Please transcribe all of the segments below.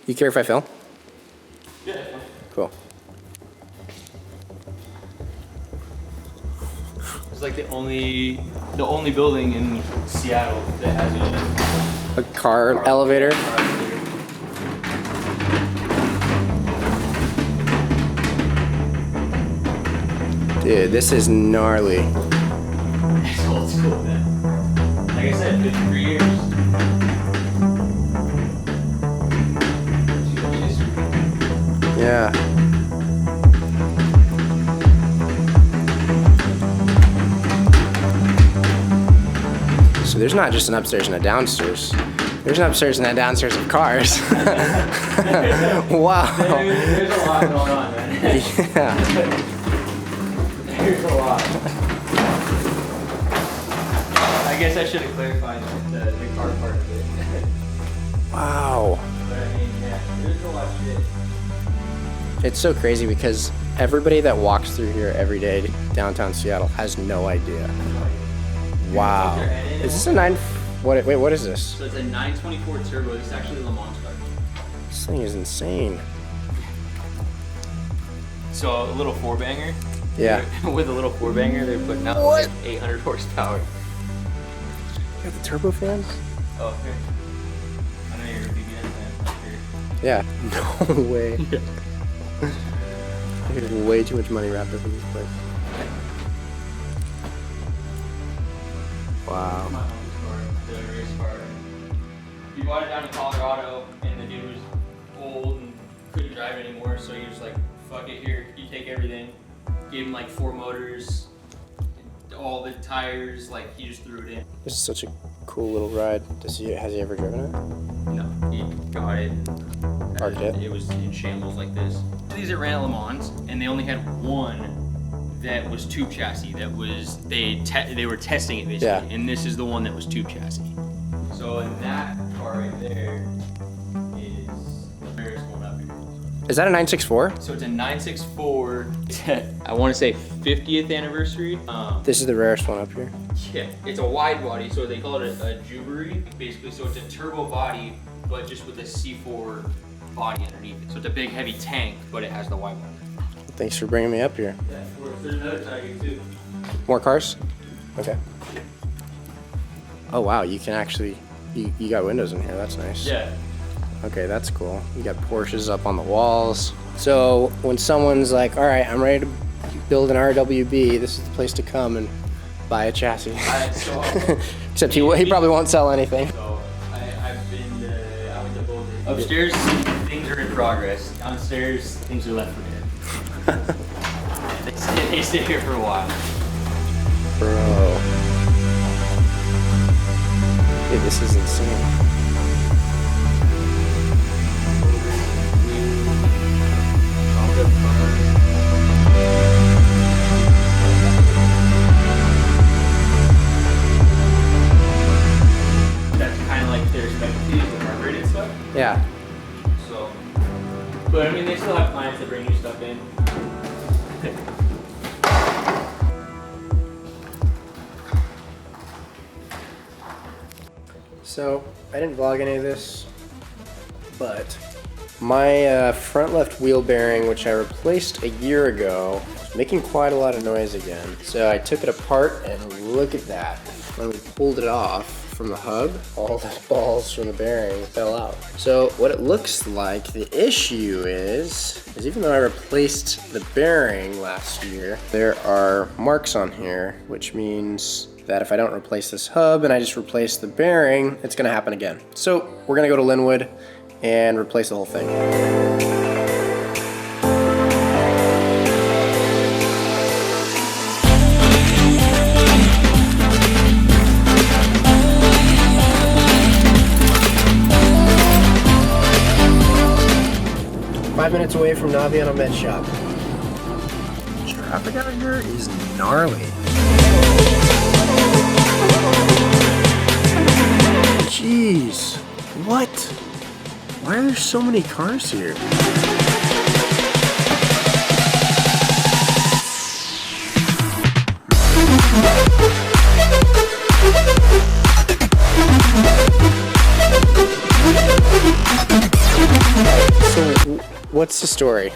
You care if I film? Yeah. Cool. It's like the only building in Seattle that has a car elevator. Dude, this is gnarly. It's old school, man. Like I said, 53 years. Yeah. So there's not just an upstairs and a downstairs. There's an upstairs and a downstairs of cars. Wow. There's a lot going on, man. Yeah. There's a lot. I guess I should have clarified the car part of it. Wow. But I mean, yeah, there's a lot of shit. It's so crazy because everybody that walks through here every day downtown Seattle has no idea. Wow. Is this a wait, what is this? So it's a 924 turbo. It's actually a Le Mans car. This thing is insane. So a little four banger. Yeah. With a little four banger, they're putting out like 800 horsepower. You got the turbo fans? Oh, okay. I know you're a BBS fan. Up here. Yeah. No way. There's way too much money wrapped up in this place. Wow. My homie's car, the race car. He bought it down in Colorado, and the dude was old and couldn't drive anymore, so he was like, fuck it, here, you take everything. Gave him like 4 motors, all the tires, like he just threw it in. This is such a cool little ride. Has he ever driven it? No, he got it. Parked it? It was in shambles like this. These are ran at Le Mans, and they only had one that was tube chassis. That was they were testing it basically, Yeah. and this is the one that was tube chassis. So in that car right there is the rarest one up here. Is that a 964? So it's a 964. I want to say 50th anniversary. This is the rarest one up here. Yeah, it's a wide body, so they call it a Jubilee, basically. So it's a turbo body, but just with a C4 body underneath it. So it's a big, heavy tank, but it has the wide body. Thanks for bringing me up here. Yeah, there's another Tiger too. More cars? Okay. Oh wow, you can actually, you got windows in here, that's nice. Yeah. Okay, that's cool. You got Porsches up on the walls. So when someone's like, all right, I'm ready to build an RWB, this is the place to come and buy a chassis. Except he probably won't sell anything. So I went to both. Upstairs, things are in progress. Downstairs, things are left for dead. They stay here for a while. Bro. Dude, this is insane. That's kind of like their specialty, is the carbureted stuff. Yeah. So, but I mean, they still have clients that bring new stuff in. So, I didn't vlog any of this, but my front left wheel bearing, which I replaced a year ago, was making quite a lot of noise again. So I took it apart and look at that. When we pulled it off from the hub, all the balls from the bearing fell out. So what it looks like, the issue is even though I replaced the bearing last year, there are marks on here, which means that if I don't replace this hub and I just replace the bearing, it's gonna happen again. So we're gonna go to Linwood and replace the whole thing. 5 minutes away from Naviano Med Shop. Traffic out here is gnarly. Jeez, what? Why are there so many cars here? what's the story?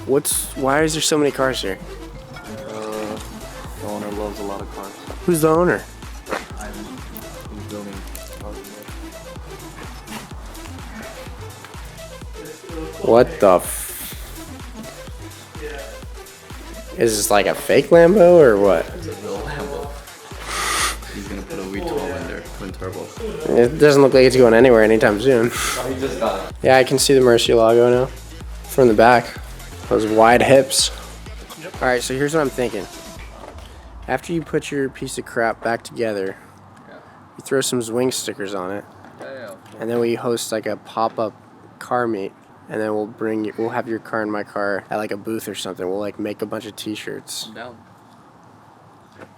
Why is there so many cars here? The owner loves a lot of cars. Who's the owner? He's building cars. What the Is this like a fake Lambo or what? It's a real Lambo. He's gonna put a V12 in there, twin turbo. It doesn't look like it's going anywhere anytime soon. Oh, he just got it. Yeah, I can see the Mercy logo now from the back. Those wide hips. All right, so here's what I'm thinking. After you put your piece of crap back together, you throw some Zwing stickers on it, and then we host like a pop-up car meet, and then we'll have your car and my car at like a booth or something. We'll like make a bunch of T-shirts. I'm down.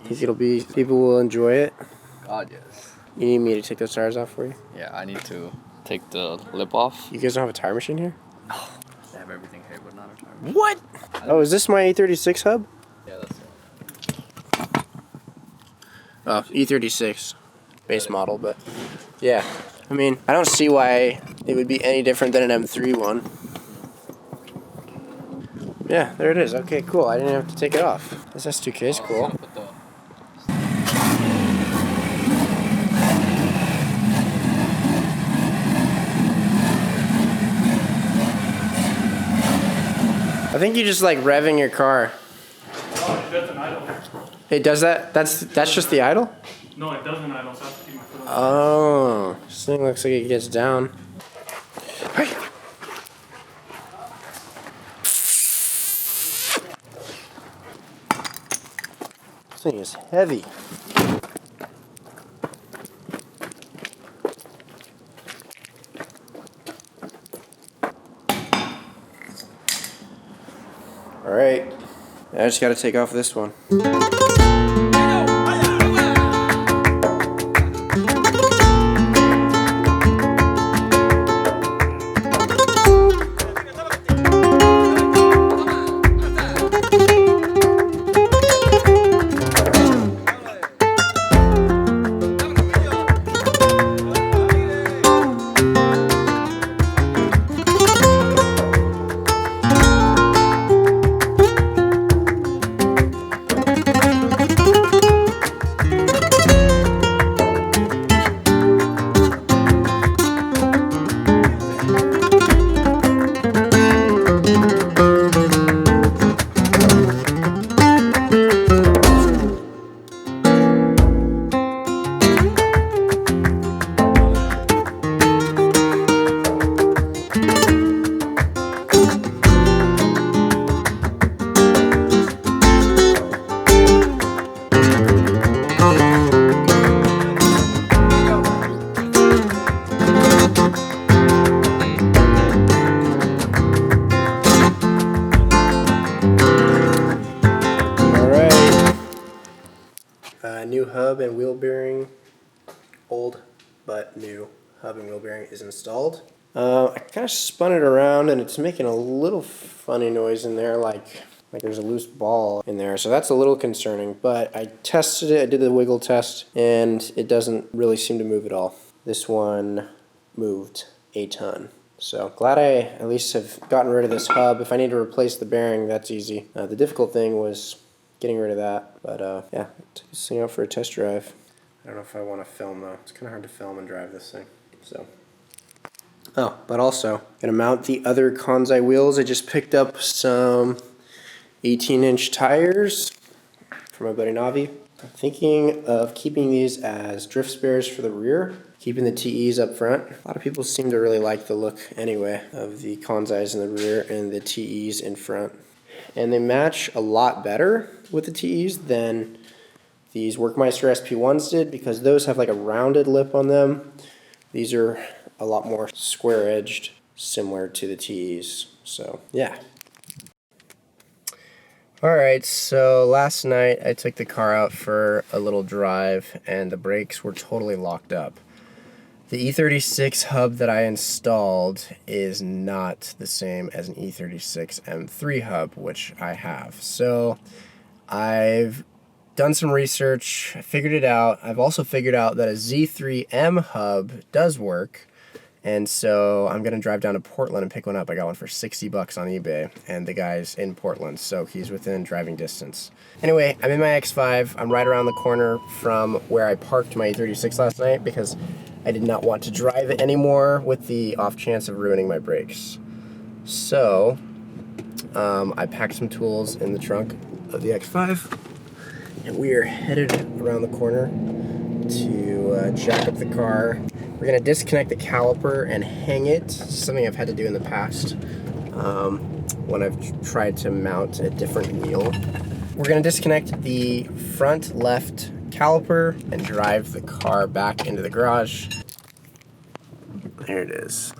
Think people will enjoy it? God, yes. You need me to take those tires off for you? Yeah, I need to take the lip off. You guys don't have a tire machine here? No. I have everything here, but not a tire machine. What? Oh, is this my E36 hub? Yeah, that's it. Oh, E36 base model, but yeah. I mean, I don't see why it would be any different than an M3 one. Yeah, there it is. Okay, cool. I didn't have to take it off. This S2K is cool. I think you just like revving your car. Oh, that's an idle. It does that? That's just the idle? No, it doesn't idle, so I have to keep my foot on. Oh, this thing looks like it gets down. Hey. This thing is heavy. All right, I just got to take off this one. New hub and wheel bearing, old but new hub and wheel bearing is installed. I kind of spun it around and it's making a little funny noise in there, like there's a loose ball in there, so that's a little concerning, but I tested it, I did the wiggle test, and it doesn't really seem to move at all. This one moved a ton. So glad I at least have gotten rid of this hub. If I need to replace the bearing, that's easy. The difficult thing was getting rid of that, but yeah, took this thing out for a test drive. I don't know if I want to film though. It's kind of hard to film and drive this thing. So, oh, but also gonna mount the other Kansai wheels. I just picked up some 18-inch tires from my buddy Navi. I'm thinking of keeping these as drift spares for the rear, keeping the TEs up front. A lot of people seem to really like the look anyway of the Kansais in the rear and the TEs in front. And they match a lot better with the TEs than these Workmeister SP1s did, because those have like a rounded lip on them. These are a lot more square edged, similar to the TEs. So yeah. Alright, so last night I took the car out for a little drive and the brakes were totally locked up. The E36 hub that I installed is not the same as an E36 M3 hub, which I have. So I've done some research, I figured it out. I've also figured out that a Z3M hub does work, And so I'm gonna drive down to Portland and pick one up. I got one for $60 on eBay, and the guy's in Portland, so he's within driving distance. Anyway, I'm in my X5. I'm right around the corner from where I parked my E36 last night because I did not want to drive it anymore with the off chance of ruining my brakes. So I packed some tools in the trunk of the X5, and we are headed around the corner to jack up the car. We're gonna disconnect the caliper and hang it, something I've had to do in the past when I've tried to mount a different wheel. We're gonna disconnect the front left caliper and drive the car back into the garage. There it is.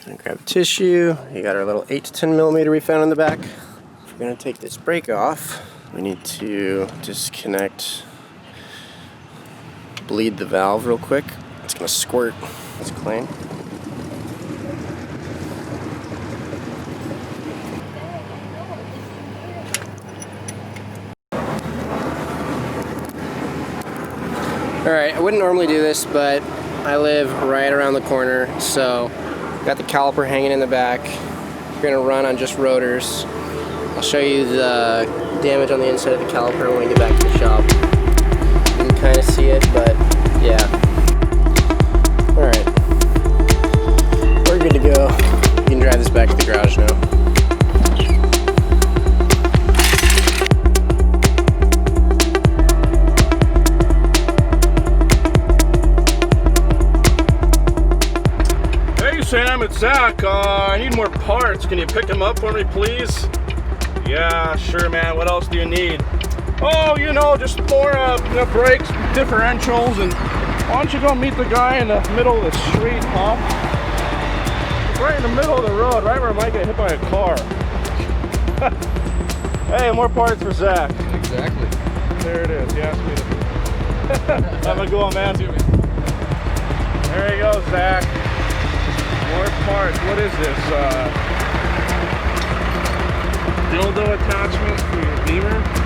Gonna grab tissue. You got our little 8 to 10 millimeter we found in the back. If we're gonna take this brake off, we need to disconnect, bleed the valve real quick. It's gonna squirt. It's clean. Alright, I wouldn't normally do this, but I live right around the corner, so got the caliper hanging in the back. We're gonna run on just rotors. I'll show you the damage on the inside of the caliper when we get back to the shop. You can kind of see it, but yeah. Alright, we're good to go. You can drive this back to the garage now. Sam, it's Zach. I need more parts. Can you pick them up for me, please? Yeah, sure, man. What else do you need? Oh, you know, just more brakes, differentials, and why don't you go meet the guy in the middle of the street, huh? Right in the middle of the road, right where I might get hit by a car. Hey, more parts for Zach. Exactly. There it is. You asked me to. Have a go, man. There you go, Zach. More parts. What is this? Dildo attachment for your Beamer?